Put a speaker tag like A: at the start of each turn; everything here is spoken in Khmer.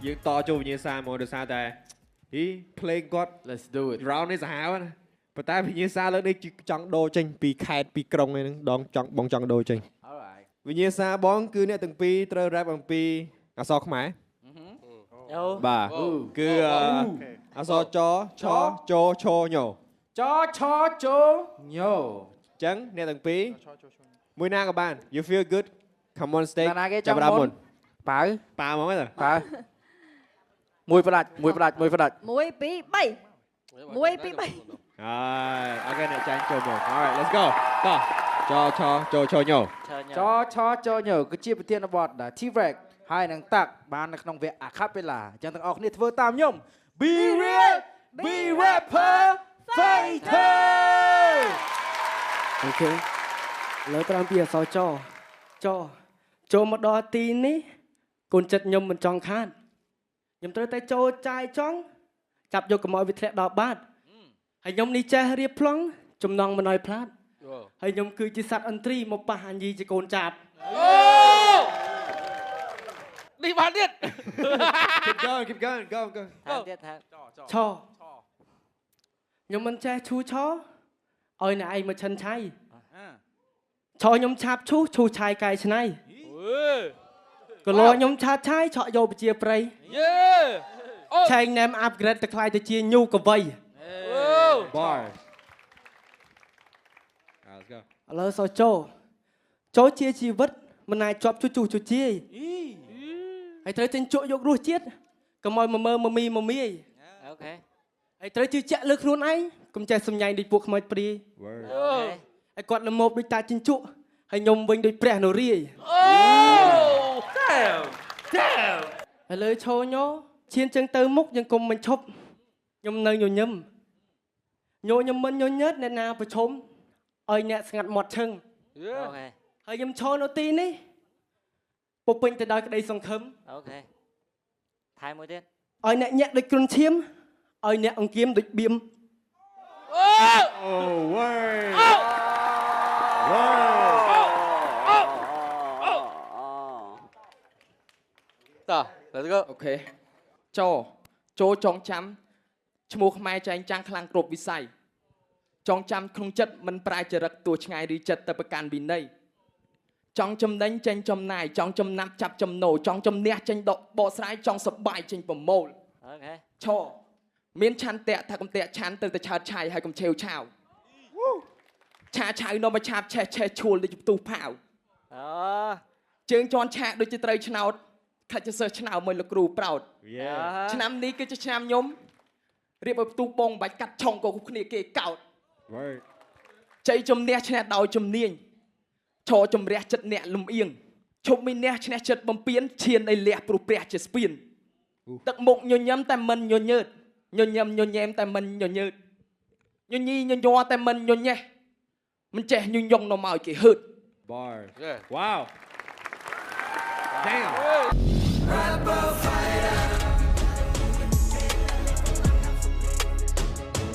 A: យើងតចូលវិញ្ញាសាមកដោយសារតែ he play god
B: Let's do it
A: round នេះសាហាវណាប៉ុន្តែវិញ្ញាសាលើកនេះចង់ដូរចេញពីខេត្តពីក្រុងហ្នឹងដងចង់បងចង់ដូរចេញ
B: Alright
A: វិញ្ញាសាបងគឺអ្នកទាំងពីរត្រូវ rap អំពីអក្សរខ្មែរបាទគឺអក្សរចឆជឈញ
B: ចឆជញ
A: អញ្ចឹងអ្នកទាំងពីរមួយណាក៏បាន you feel good come on stage
B: ណាគេចង់មុនប៉ៅ
A: ប៉ាមកទេ
B: ប៉ៅមួយផ្ដាច់មួយផ្ដាច់មួយផ្ដាច់
C: 1 2 3 1 2 3
A: ហើយអូខេអ្នកចាញ់ចូលមក alright let's go តចឆជឈញ
B: ចឆជញគឺជាប្រធានបទ T-Rex ហើយនឹងតាក់បាននៅក្នុងវគ្គ Acapella អញ្ចឹងទាំងអស់គ្នាធ្វើតាមខ្ញុំ Be real Be rapper fighter
D: អូខេលើតាមពីអសចចូលមកដល់ទីនេះកូនចិត្តខ្ញុំមិនចង់ខាតខ្ញុំត្រូវតែចូលចាយចង់ចាប់យកកម្អល់វាធ្លាក់ដល់បាតហើយខ្ញុំនេះចេះរៀបប្លង់ចំណងមិនឲ្យផ្លាតហើយខ្ញុំគឺជាសត្វអន្ត្រីមកប៉ះអញីជាកូនចាប
E: នេះបានទៀត
A: keep going keep going go go
B: ទៀតថា
D: ឆខ្ញុំមិនចេះឈូឆឲ្យអ្នកឯងមកឈិនឆៃឆខ្ញុំឆាបឈូឆាយកែច្នៃក៏លោខ្ញុំឆាតឆាយឆក់យកប្រជាប្រិយ
E: យេ
D: ឆែងណែម upgrade ទៅខ្លាយទៅជាញូកវៃ
A: bar let's go
D: ឥឡូវសោះចូលជាជីវិតមិនអាចជាប់ជួជាយហើយត្រូវចេញជក់យករសជាតិកុំឲ្យមើមមីមីអូខេហើយត្រូវជឿជាក់លើខ្លួនឯងកុំចេះសម្ញែងដូចពួកខ្មោចព្រាយ ហើយគាត់លមោបដូចតាចិញ្ចក់ហើយខ្ញុំវិញដូចព្រះនរាយ
E: damn
D: ហើយលើឈោញោឈានចឹងទៅមុខយើងកុំមិនឈប់ខ្ញុំនៅញញឹមខ្ញុំមិនញញើតអ្នកណាប្រឈមឲ្យអ្នកស្ងាត់មាត់ឈឹងអូខេហើយខ្ញុំឈរនៅទីនេះពុពេញទៅដោយក្តីសង្ឃឹមអូខេថែមមួយទៀតឲ្យអ្នកញាក់ដូចគ្រុនឈាមឲ្យអ្នកអង្គៀមដូចបៀម
A: oh word
E: តោះ let's go
F: អូខេចូលចងចាំឈ្មោះខ្មែរចែងចាំងខ្លាំងគ្រប់វិស័យចងចាំក្នុងចិត្តមិនប្រែចរិតទោះឆ្ងាយឬចិត្តទៅប្រកាន់វិន័យចង់ចំណេញចេញចំណាយចង់ចំណាប់ចាប់ចំណូលចង់ជំនះចេញដកបកស្រាយចង់សបាយចេញប្រមូលអូខេឈរមានឆន្ទៈថាកំតាក់ឆានទៅតែឆើតឆាយហើយកុំឆេវឆាវឆាឆៅនាំមកឆាបឆេះឈួលដូចផ្ទុះផាវជើងជន់ឆាកដូចជាត្រូវឆ្នោតខាច់សិស្សឆ្នោតមួយលោកគ្រូប្រោតឆ្នាំនេះគឺជាឆ្នាំខ្ញុំរៀបឲ្យផ្ទុះបងបាច់កាត់ឆុងក៏គ្នាគេកោតជ័យជំនះឈ្នះដោយជំនាញឈរជំរះចិត្តអ្នកលំអៀងឈប់មានអ្នកឈ្នះចិត្តបំពេញឈានឲ្យលះព្រោះព្រះជាស្ពានទឹកមុខញញឹមតែមិនញញើតញញឹមញញែមតែមិនញញើតញញីញញ័រតែមិនញញេះមិនចេះញញងនៅមកគេហឺត
A: bar wow damn